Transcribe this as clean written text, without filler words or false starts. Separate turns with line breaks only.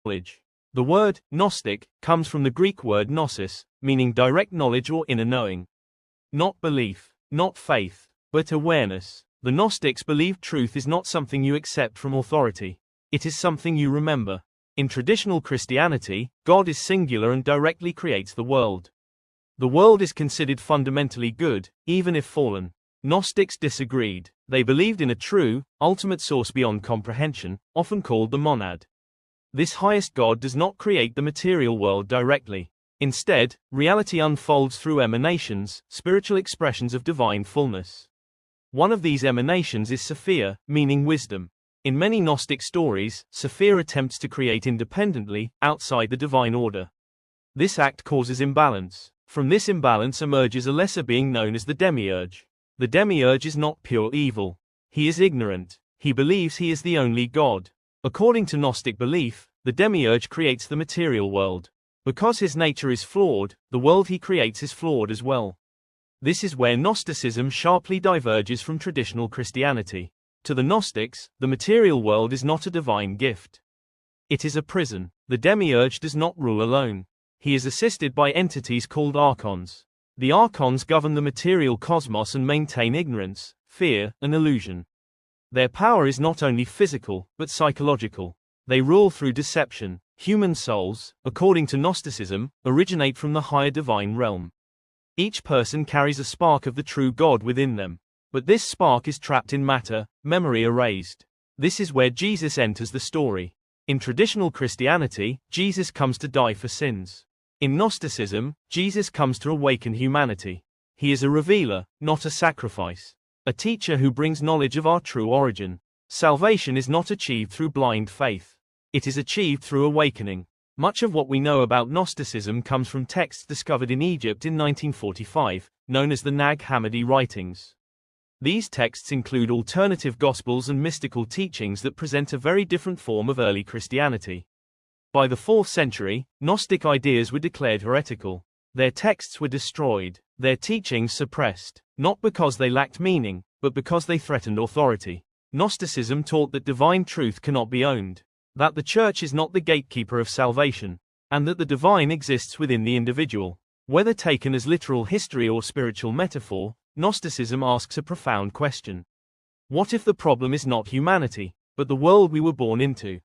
knowledge. The word Gnostic comes from the Greek word gnosis, meaning direct knowledge or inner knowing. Not belief, not faith, but awareness. The Gnostics believed truth is not something you accept from authority. It is something you remember. In traditional Christianity, God is singular and directly creates the world. The world is considered fundamentally good, even if fallen. Gnostics disagreed. They believed in a true, ultimate source beyond comprehension, often called the monad. This highest God does not create the material world directly. Instead, reality unfolds through emanations, spiritual expressions of divine fullness. One of these emanations is Sophia, meaning wisdom. In many Gnostic stories, Sophia attempts to create independently, outside the divine order. This act causes imbalance. From this imbalance emerges a lesser being known as the demiurge. The demiurge is not pure evil. He is ignorant. He believes he is the only God. According to Gnostic belief, the demiurge creates the material world. Because his nature is flawed, the world he creates is flawed as well. This is where Gnosticism sharply diverges from traditional Christianity. To the Gnostics, the material world is not a divine gift. It is a prison. The demiurge does not rule alone. He is assisted by entities called archons. The archons govern the material cosmos and maintain ignorance, fear, and illusion. Their power is not only physical, but psychological. They rule through deception. Human souls, according to Gnosticism, originate from the higher divine realm. Each person carries a spark of the true God within them. But this spark is trapped in matter, memory erased. This is where Jesus enters the story. In traditional Christianity, Jesus comes to die for sins. In Gnosticism, Jesus comes to awaken humanity. He is a revealer, not a sacrifice. A teacher who brings knowledge of our true origin. Salvation is not achieved through blind faith. It is achieved through awakening. Much of what we know about Gnosticism comes from texts discovered in Egypt in 1945, known as the Nag Hammadi writings. These texts include alternative gospels and mystical teachings that present a very different form of early Christianity. By the 4th century, Gnostic ideas were declared heretical. Their texts were destroyed, their teachings suppressed, not because they lacked meaning, but because they threatened authority. Gnosticism taught that divine truth cannot be owned, that the church is not the gatekeeper of salvation, and that the divine exists within the individual. Whether taken as literal history or spiritual metaphor, Gnosticism asks a profound question. What if the problem is not humanity, but the world we were born into?